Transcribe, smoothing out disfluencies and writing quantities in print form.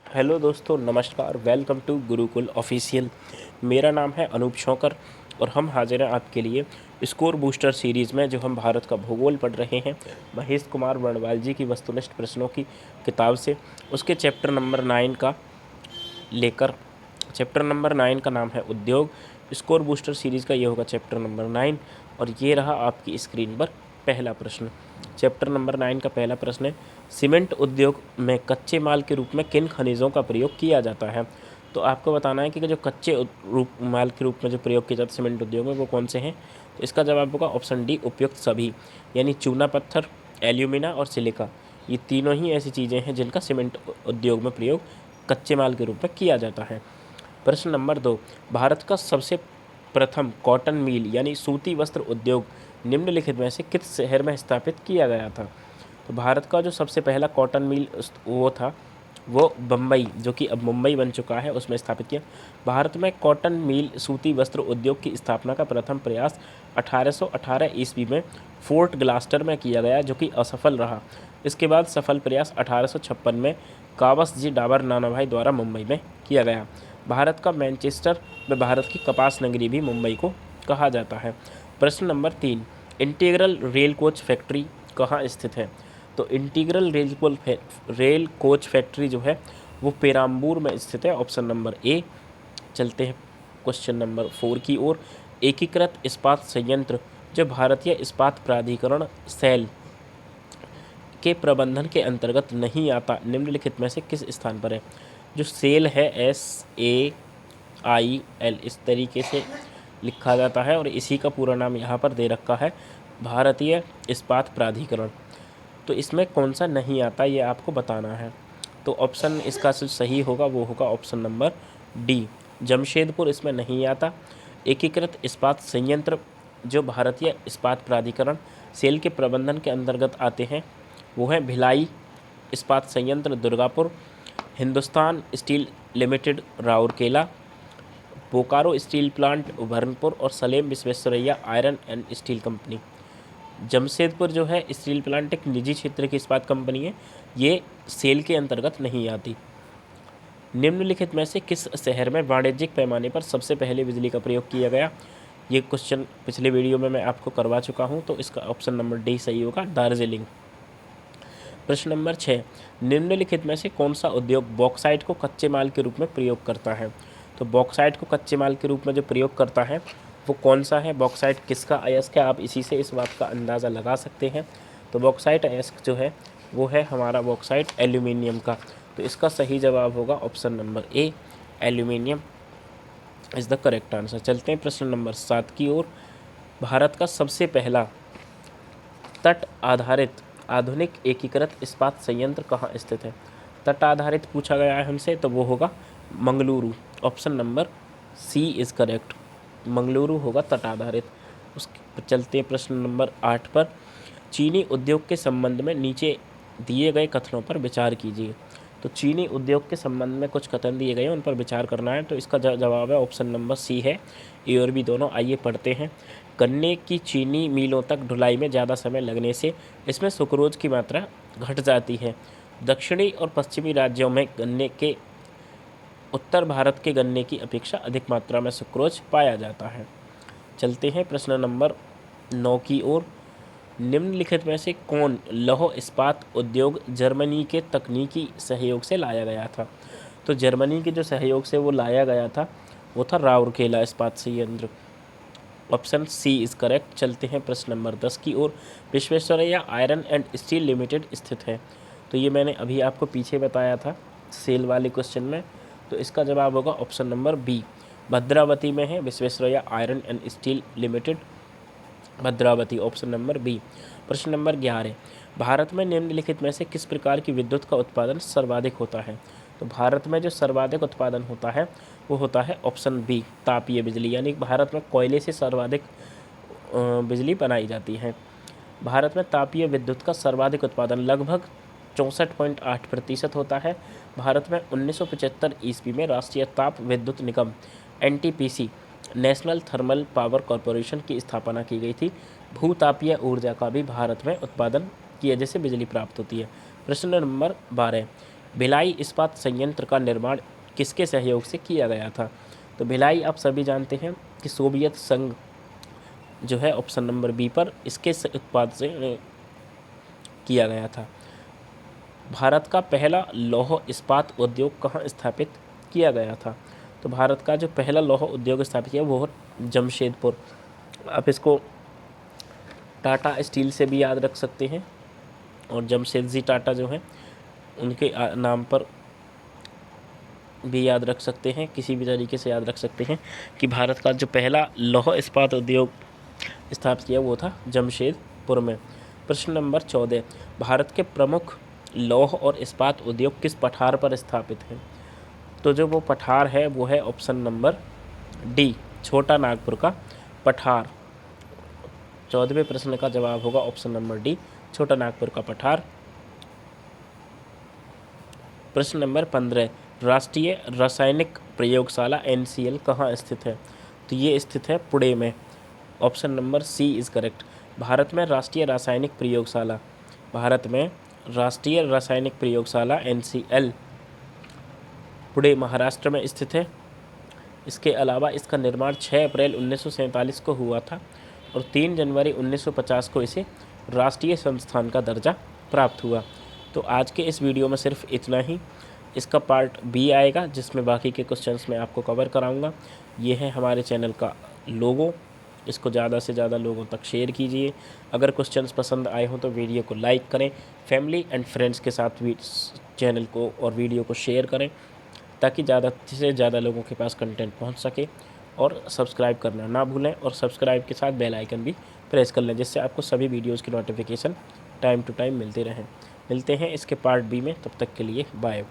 Hello दोस्तों, नमस्कार। Welcome to Gurukul official. मेरा नाम है अनूप शौकर और हम हाजिर हैं आपके लिए स्कोर बूस्टर सीरीज़ में, जो हम भारत का भूगोल पढ़ रहे हैं महेश कुमार वर्णवाल जी की वस्तुनिष्ठ प्रश्नों की किताब से। उसके चैप्टर नंबर 9 का लेकर चैप्टर नंबर 9 का नाम है उद्योग। स्कोर बूस्टर सीरीज़ का ये होगा चैप्टर नंबर 9 और ये रहा आपकी स्क्रीन पर पहला प्रश्न। चैप्टर नंबर 9 का पहला प्रश्न है, सीमेंट उद्योग में कच्चे माल के रूप में किन खनिजों का प्रयोग किया जाता है। तो आपको बताना है कि जो कच्चे माल के रूप में जो प्रयोग किया जाता है सीमेंट उद्योग में, वो कौन से हैं। तो इसका जवाब होगा ऑप्शन डी, उपयुक्त सभी। यानी चूना पत्थर, एल्यूमिना और सिलिका, ये तीनों ही ऐसी चीज़ें हैं जिनका सीमेंट उद्योग में प्रयोग कच्चे माल के रूप में किया जाता है। प्रश्न नंबर 2, भारत का सबसे प्रथम कॉटन मिल यानी सूती वस्त्र उद्योग निम्नलिखित में से किस शहर में स्थापित किया गया था। तो भारत का जो सबसे पहला कॉटन मिल वो था, वो बम्बई, जो कि अब मुंबई बन चुका है, उसमें स्थापित किया। भारत में कॉटन मिल सूती वस्त्र उद्योग की स्थापना का प्रथम प्रयास 1818 ईस्वी में फोर्ट ग्लास्टर में किया गया, जो कि असफल रहा। इसके बाद सफल प्रयास 1856 में कावस जी डाबर नानाभाई द्वारा मुंबई में किया गया। भारत का मैनचेस्टर में भारत की कपास नगरी भी मुंबई को कहा जाता है। प्रश्न number 3, integral rail coach factory कहाँ स्थित है। तो इंटीग्रल रेल कोच फैक्ट्री जो है वो पेराम्बूर में स्थित है, ऑप्शन नंबर ए। चलते हैं क्वेश्चन नंबर 4 की ओर। एकीकृत इस्पात संयंत्र जो भारतीय इस्पात प्राधिकरण सेल के प्रबंधन के अंतर्गत नहीं आता, निम्नलिखित में से किस स्थान पर है। जो सेल है SAIL इस तरीके से लिखा जाता है और इसी का पूरा नाम यहाँ पर दे रखा है, भारतीय इस्पात प्राधिकरण। तो इसमें कौन सा नहीं आता ये आपको बताना है। तो ऑप्शन इसका जो सही होगा वो होगा ऑप्शन नंबर डी, जमशेदपुर इसमें नहीं आता। एकीकृत इस्पात संयंत्र जो भारतीय इस्पात प्राधिकरण सेल के प्रबंधन के अंतर्गत आते हैं वो है भिलाई इस्पात संयंत्र Durgapur, Hindustan steel limited Rourkela, Bokaro steel plant Burnpur और Salem Visvesvaraya iron and steel company. Jamshedpur जो है स्टील प्लांट एक निजी क्षेत्र की इस्पात कंपनी है, ये सेल के अंतर्गत नहीं आती। निम्नलिखित में से किस शहर में वाणिज्यिक पैमाने पर सबसे पहले बिजली का प्रयोग किया गया। ये क्वेश्चन पिछले वीडियो में मैं आपको करवा चुका हूँ, तो इसका ऑप्शन नंबर डी सही होगा, दार्जिलिंग। प्रश्न नंबर 6, निम्नलिखित में से कौन सा उद्योग बॉक्साइट को कच्चे माल के रूप में प्रयोग करता है। तो बॉक्साइट को कच्चे माल के रूप में जो प्रयोग करता है वो कौन सा है, बॉक्साइट किसका अयस्क है, आप इसी से इस बात का अंदाज़ा लगा सकते हैं। तो बॉक्साइट अयस्क जो है वो है हमारा बॉक्साइट एल्यूमिनियम का। तो इसका सही जवाब होगा option number A, aluminium is the correct answer. चलते हैं प्रश्न नंबर 7 की ओर। भारत का सबसे पहला तट आधारित आधुनिक एकीकृत इस्पात संयंत्र कहाँ स्थित है। तट आधारित पूछा गया है हमसे, तो वो होगा Mangaluru, option number C is correct, Mangaluru होगा तट आधारित। उसके चलते हैं प्रश्न नंबर 8 पर। चीनी उद्योग के संबंध में नीचे दिए गए कथनों पर विचार कीजिए। तो चीनी उद्योग के संबंध में कुछ कथन दिए गए हैं, उन पर विचार करना है। तो इसका जवाब है ऑप्शन नंबर सी है, ए और बी दोनों। आइए पढ़ते हैं। गन्ने की चीनी मिलों तक ढुलाई में ज़्यादा समय लगने से इसमें सुक्रोज की मात्रा घट जाती है। दक्षिणी और पश्चिमी राज्यों में गन्ने के उत्तर भारत के गन्ने की अपेक्षा अधिक मात्रा में सुक्रोज पाया जाता है। चलते हैं प्रश्न नंबर 9 की ओर। निम्नलिखित में से कौन लौह इस्पात उद्योग जर्मनी के तकनीकी सहयोग से लाया गया था। तो जर्मनी के जो सहयोग से वो लाया गया था वो था राउरकेला इस्पात संयंत्र, ऑप्शन सी इज़ करेक्ट। चलते हैं प्रश्न नंबर 10 की ओर। Visvesvaraya iron and steel limited स्थित है। तो ये मैंने अभी आपको पीछे बताया था सेल वाले क्वेश्चन में, तो इसका जवाब होगा ऑप्शन नंबर बी, भद्रावती में है Visvesvaraya iron and steel limited, Bhadravati, option number B. प्रश्न नंबर 11, भारत में निम्नलिखित में से किस प्रकार की विद्युत का उत्पादन सर्वाधिक होता है। तो भारत में जो सर्वाधिक उत्पादन होता है वो होता है ऑप्शन बी, तापीय बिजली। यानी भारत में कोयले से सर्वाधिक बिजली बनाई जाती है। भारत में तापीय विद्युत का सर्वाधिक उत्पादन लगभग 64.8% होता है। भारत में 1975 ईस्वी में राष्ट्रीय ताप विद्युत निगम NTPC national thermal power corporation की स्थापना की गई थी। भूतापीय ऊर्जा का भी भारत में उत्पादन किए जैसे बिजली प्राप्त होती है। प्रश्न नंबर 12, भिलाई इस्पात संयंत्र का निर्माण किसके सहयोग से किया गया था? तो भिलाई आप सभी जानते हैं कि सोवियत संघ जो है ऑप्शन नंबर बी पर इसके उत्पाद से किया गया था। भारत का पहला लौह इस्पात उद्योग कहाँ स्थापित किया गया था? तो भारत का जो पहला लौह उद्योग स्थापित किया वो जमशेदपुर। आप इसको टाटा स्टील से भी याद रख सकते हैं और जमशेदजी टाटा जो हैं उनके नाम पर भी याद रख सकते हैं, किसी भी तरीके से याद रख सकते हैं कि भारत का जो पहला लौह इस्पात उद्योग स्थापित किया वो था जमशेदपुर में। प्रश्न नंबर 14, भारत के प्रमुख लौह और इस्पात उद्योग किस पठार पर स्थापित हैं? तो जो वो पठार है वो है ऑप्शन नंबर डी, छोटा नागपुर का पठार। 14वें प्रश्न का जवाब होगा ऑप्शन नंबर डी, छोटा नागपुर का पठार। प्रश्न नंबर 15, राष्ट्रीय रासायनिक प्रयोगशाला NCL कहाँ स्थित है? तो ये स्थित है पुणे में। Option number C is correct. Bharat में राष्ट्रीय रासायनिक प्रयोगशाला NCL पुणे महाराष्ट्र में स्थित है। इसके अलावा इसका निर्माण 6 अप्रैल 1947 को हुआ था और 3 जनवरी 1950 को इसे राष्ट्रीय संस्थान का दर्जा प्राप्त हुआ। तो आज के इस वीडियो में सिर्फ इतना ही। इसका पार्ट बी आएगा जिसमें बाकी के क्वेश्चंस मैं आपको कवर कराऊंगा। ये है हमारे चैनल का लोगो, इसको ज़्यादा से ज़्यादा लोगों तक शेयर कीजिए। अगर क्वेश्चंस पसंद आए हों तो वीडियो को लाइक करें, फैमिली एंड फ्रेंड्स के साथ चैनल को और वीडियो को शेयर करें ताकि ज़्यादा से ज़्यादा लोगों के पास कंटेंट पहुंच सके। और सब्सक्राइब करना ना भूलें और सब्सक्राइब के साथ बेल आइकन भी प्रेस कर लें जिससे आपको सभी वीडियोज़ की नोटिफिकेशन टाइम टू टाइम मिलते रहें। मिलते हैं इसके पार्ट बी में, तब तक के लिए बाय।